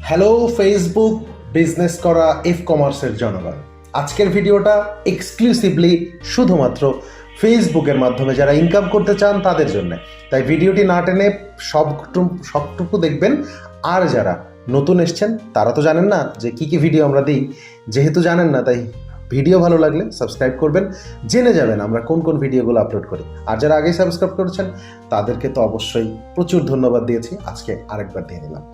Hello Facebook business করা কমার্সের জনগণ, আজকের ভিডিওটা এক্সক্লুসিভলি শুধুমাত্র ফেসবুকের মাধ্যমে যারা ইনকাম করতে চান তাদের জন্য। তাই ভিডিওটি না টেনে সবটুকু দেখবেন। আর যারা নতুন এসছেন তারা তো জানেন না যে কী কী ভিডিও আমরা দিই, যেহেতু জানেন না তাই ভিডিও ভালো লাগলে সাবস্ক্রাইব করবেন, জেনে যাবেন আমরা কোন কোন ভিডিওগুলো আপলোড করি। আর যারা আগেই সাবস্ক্রাইব করেছেন তাদেরকে তো অবশ্যই প্রচুর ধন্যবাদ দিয়েছি, আজকে আরেকবার দিয়ে নিলাম।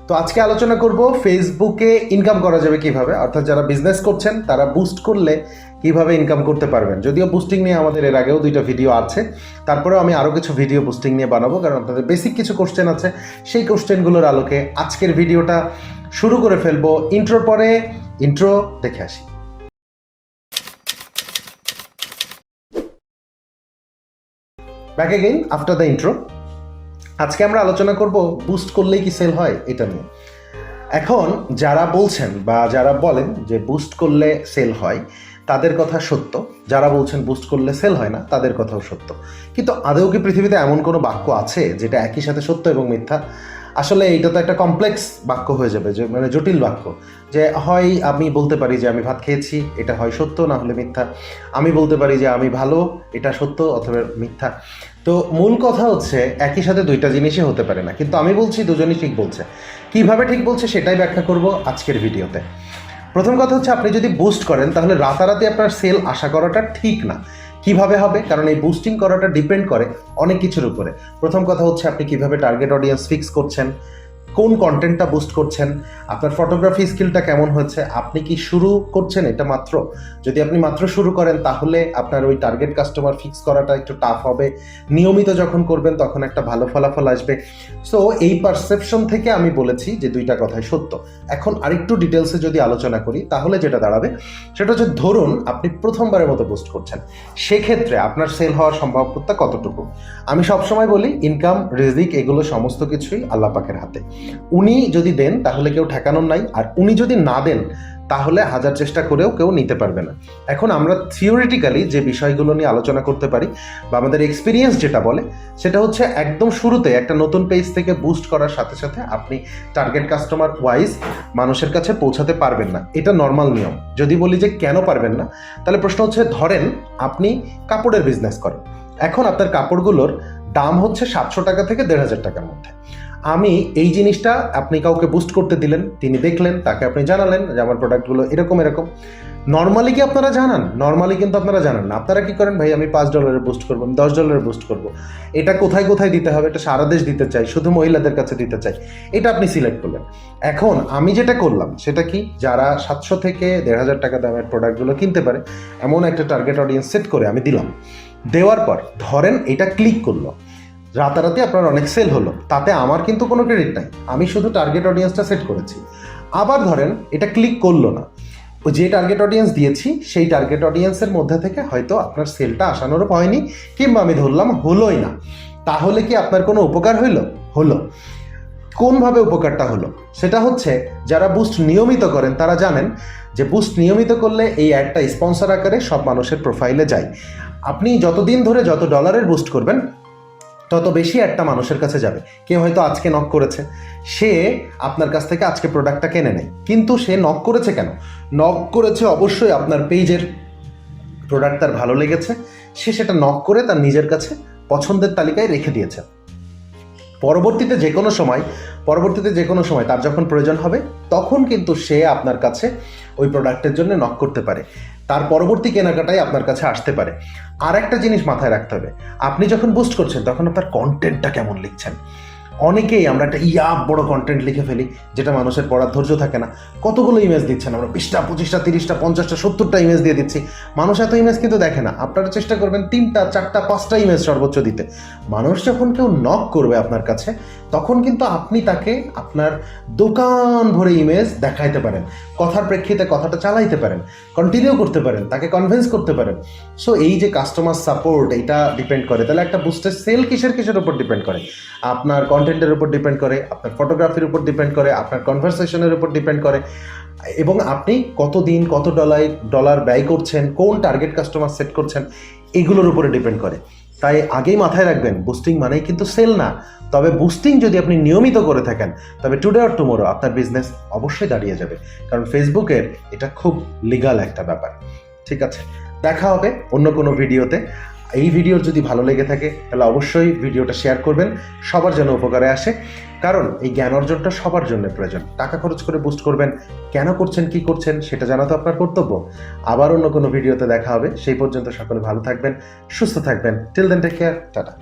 তো আজকে আলোচনা করব ফেসবুকে ইনকাম করা যাবে কিভাবে, অর্থাৎ যারা বিজনেস করছেন তারা বুস্ট করলে কিভাবে ইনকাম করতে পারবেন। যদিও বুস্টিং নিয়ে আমাদের এর আগেও 2টা ভিডিও আছে, তারপরেও আমি আরও কিছু ভিডিও বুস্টিং নিয়ে বানাবো, কারণ আপনাদের বেসিক কিছু কোশ্চেন আছে, সেই কোশ্চেনগুলোর আলোকে আজকের ভিডিওটা শুরু করে ফেলবো। ইন্ট্রোর পরে ইন্ট্রো দেখে আসি। Back again after the intro. আজকে আমরা আলোচনা করব বুস্ট করলেই কি সেল হয় এটা নিয়ে। এখন যারা বলছেন বা যারা বলেন যে বুস্ট করলে সেল হয় তাদের কথা সত্য, যারা বলছেন বুস্ট করলে সেল হয় না তাদের কথাও সত্য। কিন্তু আদৌ কি পৃথিবীতে এমন কোনো বাক্য আছে যেটা একই সাথে সত্য এবং মিথ্যা? আসলে এইটা তো একটা কমপ্লেক্স বাক্য হয়ে যাবে, যে মানে জটিল বাক্য। যে হয় আমি বলতে পারি যে আমি ভাত খেয়েছি, এটা হয় সত্য না হলে মিথ্যা। আমি বলতে পারি যে আমি ভালো, এটা সত্য অথবা মিথ্যা। তো মূল কথা হচ্ছে একই সাথে 2টা জিনিসই হতে পারে না, কিন্তু আমি বলছি দুজনই ঠিক বলছে। কিভাবে ঠিক বলছে সেটাই ব্যাখ্যা করব আজকের ভিডিওতে। প্রথম কথা হচ্ছে, আপনি যদি বুস্ট করেন তাহলে রাতারাতি আপনার সেল আশা করাটা ঠিক না। কিভাবে হবে? কারণ এই বুস্টিং করাটা ডিপেন্ড করে অনেক কিছুর উপরে। প্রথম কথা হচ্ছে আপনি কিভাবে টার্গেট অডিয়েন্স ফিক্স করছেন, কোন কন্টেন্টটা বুস্ট করছেন, আপনার ফটোগ্রাফি স্কিলটা কেমন হচ্ছে, আপনি কি শুরু করছেন এটা মাত্র? যদি আপনি মাত্র শুরু করেন তাহলে আপনার ওই টার্গেট কাস্টমার ফিক্স করাটা একটু টাফ হবে। নিয়মিত যখন করবেন তখন একটা ভালো ফলাফল আসবে। সো এই পারসেপশন থেকে আমি বলেছি যে 2টা কথাই সত্য। এখন আরেকটু ডিটেলসে যদি আলোচনা করি তাহলে যেটা দাঁড়াবে সেটা হচ্ছে, ধরুন আপনি প্রথমবারের মতো বুস্ট করছেন, সেক্ষেত্রে আপনার সেল হওয়ার সম্ভাবনা কতটুকু? আমি সবসময় বলি ইনকাম, রিজিক এগুলো সমস্ত কিছুই আল্লাহ পাকের হাতে। উনি যদি দেন তাহলে কেউ ঠেকানোর নাই, আর উনি যদি না দেন তাহলে হাজার চেষ্টা করেও কেউ নিতে পারবে না। এখন আমরা থিওরিটিক্যালি যে বিষয়গুলো নিয়ে আলোচনা করতে পারি বা আমাদের এক্সপিরিয়েন্স যেটা বলে সেটা হচ্ছে, একদম শুরুতে একটা নতুন পেজ থেকে বুস্ট করার সাথে সাথে আপনি টার্গেট কাস্টমার ওয়াইজ মানুষের কাছে পৌঁছাতে পারবেন না, এটা নর্মাল নিয়ম। যদি বলি যে কেন পারবেন না, তাহলে প্রশ্ন হচ্ছে, ধরেন আপনি কাপড়ের বিজনেস করেন, এখন আপনার কাপড়গুলোর দাম হচ্ছে 700 টাকা থেকে 1,500 টাকার মধ্যে। আমি এই জিনিসটা আপনি কাউকে বুস্ট করতে দিলেন, তিনি দেখলেন, তাকে আপনি জানালেন যে আমার প্রোডাক্টগুলো এরকম এরকম। নর্মালি কি আপনারা জানান? নর্মালি কিন্তু আপনারা জানান না। আপনারা কি করেন? ভাই আমি $5 বুস্ট করবো, আমি $10 বুস্ট করবো, এটা কোথায় কোথায় দিতে হবে, এটা সারা দেশ দিতে চাই, শুধু মহিলাদের কাছে দিতে চাই, এটা আপনি সিলেক্ট করলেন। এখন আমি যেটা করলাম সেটা কি, যারা 700 থেকে 1,500 টাকা দামের প্রোডাক্টগুলো কিনতে পারে এমন একটা টার্গেট অডিয়েন্স সেট করে আমি দিলাম। দেওয়ার পর ধরেন এটা ক্লিক করলো, রাতারাতি আপনার অনেক সেল হলো, তাতে আমার কিন্তু কোনো ক্রেডিট নাই, আমি শুধু টার্গেট অডিয়েন্সটা সেট করেছি। আবার ধরেন এটা ক্লিক করলো না, ওই যে টার্গেট অডিয়েন্স দিয়েছি সেই টার্গেট অডিয়েন্সের মধ্যে থেকে হয়তো আপনার সেলটা আসানোরও হয়নি, কিংবা আমি ধরলাম হলোই না, তাহলে কি আপনার কোনো উপকার হলো? হলো। কোনভাবে উপকারটা হলো সেটা হচ্ছে, যারা বুস্ট নিয়মিত করেন তারা জানেন যে বুস্ট নিয়মিত করলে এই অ্যাডটা স্পন্সর আকারে সব মানুষের প্রোফাইলে যায়। আপনি যতদিন ধরে যত ডলারের বুস্ট করবেন তত বেশি একটা মানুষের কাছে যাবে। কেউ হয়তো আজকে নক করেছে, সে আপনার কাছ থেকে আজকে প্রোডাক্টটা কিনে নেয়, কিন্তু সে নক করেছে কেন? নক করেছে অবশ্যই আপনার পেজের প্রোডাক্ট তার ভালো লেগেছে, সে সেটা নক করে তার নিজের কাছে পছন্দের তালিকায় রেখে দিয়েছে। পরবর্তীতে যে কোনো সময় তার যখন প্রয়োজন হবে তখন কিন্তু সে আপনার কাছে ওই প্রোডাক্টের জন্য নক করতে পারে, তার পরবর্তী কেনাকাটাই আপনার কাছে আসতে পারে। আর একটা জিনিস মাথায় রাখতে হবে, আপনি যখন বুস্ট করছেন তখন আপনার কন্টেন্টটা কেমন লিখছেন। অনেকেই আমরা একটা বড় কন্টেন্ট লিখে ফেলি যেটা মানুষের পড়ার ধৈর্য থাকে না। কতগুলো ইমেজ দিচ্ছেন, আমরা 20টা 25টা 30টা 50টা 70টা ইমেজ দিয়ে দিচ্ছি, মানুষ এত ইমেজ কিন্তু দেখে না। আপনারা চেষ্টা করবেন 3টা 4টা 5টা ইমেজ সর্বোচ্চ দিতে। মানুষ যখন কেউ নক করবে আপনার কাছে তখন কিন্তু আপনি তাকে আপনার দোকান ভরে ইমেজ দেখাইতে পারেন, কথার প্রেক্ষিতে কথাটা চালাইতে পারেন, কন্টিনিউ করতে পারেন, তাকে কনভিন্স করতে পারেন। সো এই যে কাস্টমার সাপোর্ট, এইটা ডিপেন্ড করে। তাহলে একটা বুস্টের সেল কিসের উপর ডিপেন্ড করে? আপনার কন্টেন্টের উপর ডিপেন্ড করে, আপনার ফটোগ্রাফির উপর ডিপেন্ড করে, আপনার কনভারসেশনের উপর ডিপেন্ড করে, এবং আপনি কতদিন কত ডলার ব্যয় করছেন, কোন টার্গেট কাস্টমার সেট করছেন, এগুলোর উপরে ডিপেন্ড করে। তাই আগেই মাথায় রাখবেন, বুস্টিং মানেই কিন্তু সেল না। তবে বুস্টিং যদি আপনি নিয়মিত করে থাকেন তবে টুডে অর টুমোরো আপনার বিজনেস অবশ্যই দাঁড়িয়ে যাবে, কারণ ফেসবুকের এটা খুব লিগাল একটা ব্যাপার। ঠিক আছে, দেখা হবে অন্য কোনো ভিডিওতে। এই ভিডিওর যদি ভালো লেগে থাকে তাহলে অবশ্যই ভিডিওটা শেয়ার করবেন, সবার যেন উপকারে আসে, কারণ এই জ্ঞান অর্জনটা সবার জন্য প্রয়োজন। টাকা খরচ করে বুস্ট করবেন, কেন করছেন, কি করছেন সেটা জানা তো আপনার কর্তব্য। আবার অন্য কোনো ভিডিওতে দেখা হবে, সেই পর্যন্ত সকলে ভালো থাকবেন, সুস্থ থাকবেন। Till then take care, tata.